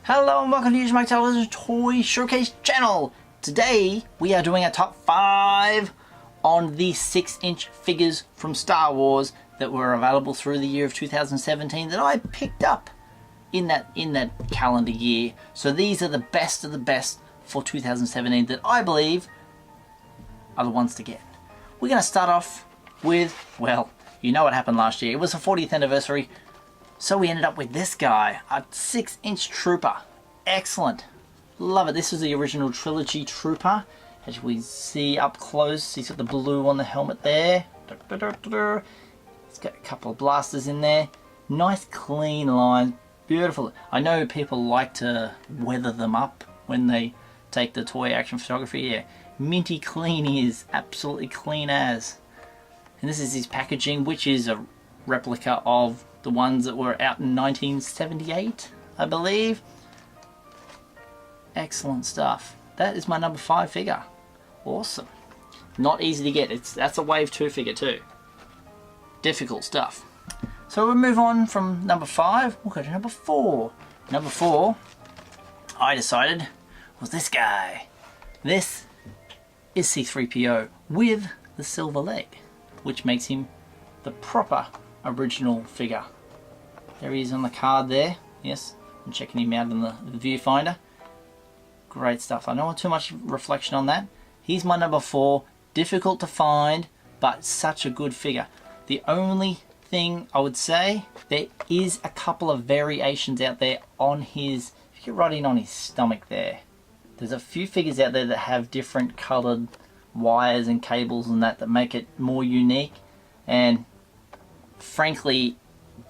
Hello and welcome to my Television Toy Showcase channel. Today we are doing a top 5 on the 6-inch figures from Star Wars that were available through the year of 2017 that I picked up in that calendar year. So these are the best of the best for 2017 that I believe are the ones to get. We're going to start off with, well, you know what happened last year. It was the 40th anniversary. So we ended up with this guy, a 6-inch Trooper. Excellent. Love it. This is the original Trilogy Trooper. As we see up close, he's got the blue on the helmet there. He's got a couple of blasters in there. Nice clean lines. Beautiful. I know people like to weather them up when they take the toy action photography. Yeah, minty clean he is. Absolutely clean as. And this is his packaging, which is a replica of the ones that were out in 1978, I believe. Excellent stuff. That is my number 5 figure. Awesome. Not easy to get. That's a wave 2 figure too. Difficult stuff. So we'll move on from number 5. We'll go to number 4. Number 4, I decided, was this guy. This is C-3PO with the silver leg, which makes him the proper original figure. There he is on the card there. Yes, I'm checking him out in the viewfinder. Great stuff. I don't want too much reflection on that. He's my number 4. Difficult to find, but such a good figure. The only thing I would say, there is a couple of variations out there on his, if you get right in on his stomach there. There's a few figures out there that have different coloured wires and cables and that make it more unique. And frankly,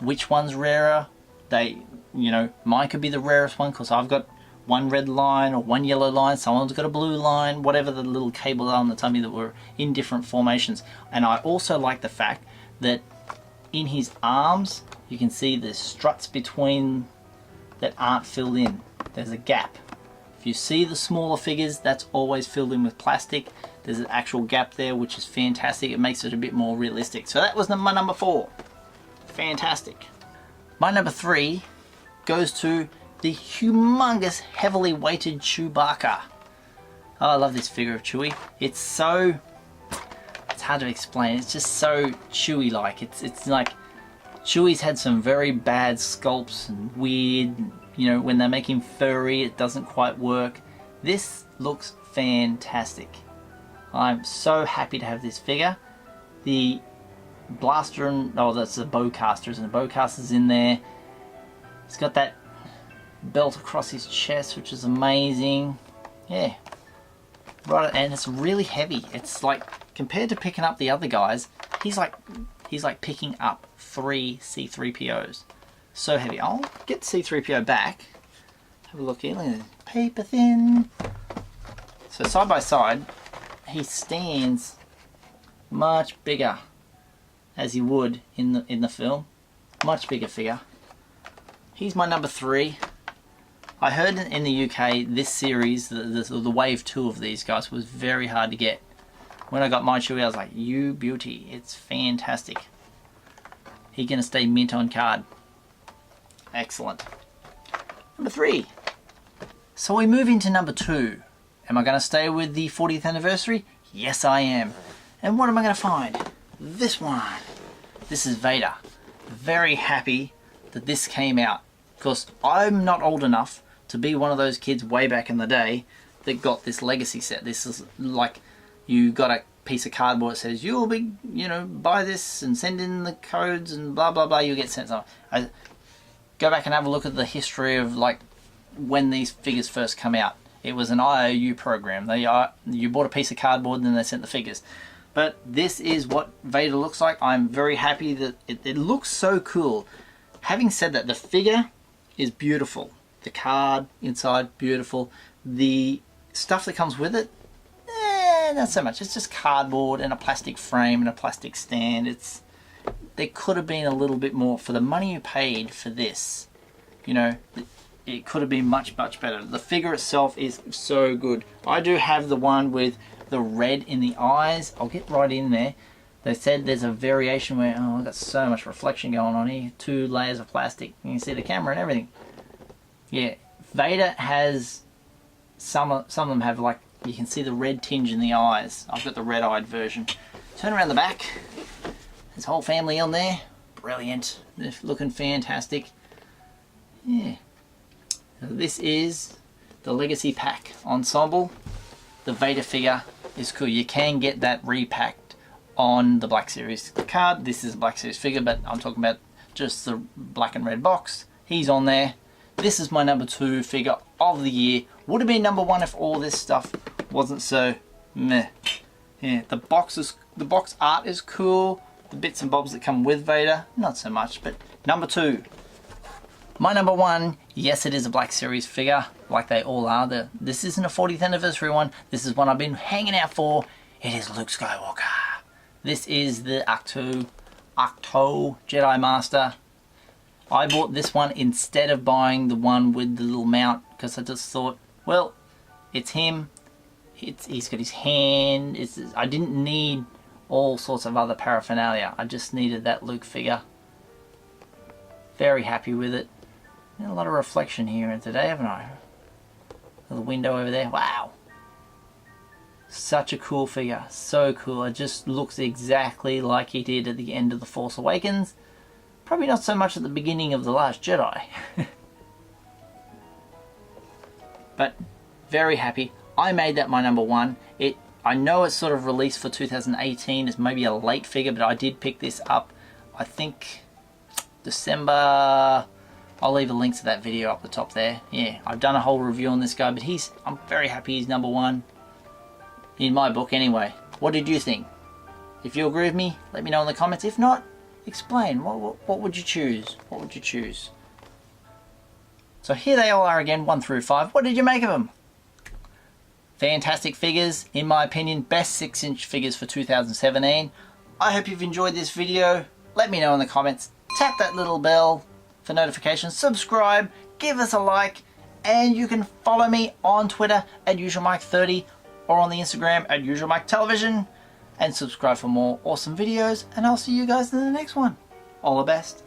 which one's rarer? Mine could be the rarest one because I've got one red line or one yellow line, someone's got a blue line, whatever the little cables are on the tummy that were in different formations. And I also like the fact that in his arms, you can see the struts between that aren't filled in. There's a gap. If you see the smaller figures, that's always filled in with plastic. There's an actual gap there, which is fantastic. It makes it a bit more realistic. So that was my number 4. Fantastic. My number 3 goes to the humongous, heavily weighted Chewbacca. Oh, I love this figure of Chewie. It's hard to explain. It's just so Chewie-like. It's like Chewie's had some very bad sculpts and weird, when they make him furry, it doesn't quite work. This looks fantastic. I'm so happy to have this figure. The blaster that's the bowcaster, isn't it? The bowcaster's in there. He's got that belt across his chest, which is amazing. Yeah, right, and it's really heavy. It's like, compared to picking up the other guys, he's like picking up 3 C-3POs. So heavy. I'll get C-3PO back. Have a look here. Look at this. Paper thin. So side by side, he stands much bigger as he would in the film. Much bigger figure. He's my number 3. I heard in the UK this series, the wave 2 of these guys was very hard to get. When I got my Chewie, I was like, you beauty, it's fantastic. He's gonna stay mint on card. Excellent. Number 3. So we move into number 2. Am I gonna stay with the 40th anniversary? Yes, I am. And what am I gonna find? This one. This is Vader. Very happy that this came out, because I'm not old enough to be one of those kids way back in the day that got this legacy set. This is like, you got a piece of cardboard that says you'll be, buy this and send in the codes and blah blah blah, you'll get sent something. I go back and have a look at the history of like when these figures first come out. It was an IOU program. You bought a piece of cardboard and then they sent the figures. But this is what Vader looks like. I'm very happy that it looks so cool. Having said that, the figure is beautiful. The card inside, beautiful. The stuff that comes with it, not so much. It's just cardboard and a plastic frame and a plastic stand. There could have been a little bit more for the money you paid for this. It could have been much, much better. The figure itself is so good. I do have the one with the red in the eyes. I'll get right in there. They said there's a variation where, oh, I've got so much reflection going on here. 2 layers of plastic. You can see the camera and everything. Yeah, Vader has, some of them have like, you can see the red tinge in the eyes. I've got the red-eyed version. Turn around the back. His whole family on there. Brilliant. They're looking fantastic. Yeah. So this is the Legacy Pack Ensemble. The Vader figure is cool. You can get that repacked on the Black Series card. This is a Black Series figure, but I'm talking about just the black and red box. He's on there. This is my number 2 figure of the year. Would have been number 1 if all this stuff wasn't so meh. Yeah, the box art is cool. The bits and bobs that come with Vader, not so much, but number 2. My number 1, yes, it is a Black Series figure, like they all are. This isn't a 40th anniversary one. This is one I've been hanging out for. It is Luke Skywalker. This is the Octo Jedi Master. I bought this one instead of buying the one with the little mount because I just thought, well, it's him. He's got his hand. I didn't need all sorts of other paraphernalia. I just needed that Luke figure. Very happy with it. A lot of reflection here today, haven't I? The window over there. Wow. Such a cool figure. So cool. It just looks exactly like he did at the end of The Force Awakens. Probably not so much at the beginning of The Last Jedi. But very happy. I made that my number 1. I know it's sort of released for 2018. It's maybe a late figure, but I did pick this up, I think, December. I'll leave a link to that video up the top there. Yeah, I've done a whole review on this guy, but I'm very happy he's number 1. In my book, anyway. What did you think? If you agree with me, let me know in the comments. If not, explain. What would you choose? What would you choose? So here they all are again, 1 through 5. What did you make of them? Fantastic figures, in my opinion, best 6-inch figures for 2017. I hope you've enjoyed this video. Let me know in the comments. Tap that little bell for notifications. Subscribe, give us a like, and you can follow me on Twitter at UsualMike30 or on the Instagram at UsualMikeTelevision, and subscribe for more awesome videos, and I'll see you guys in the next one. All the best.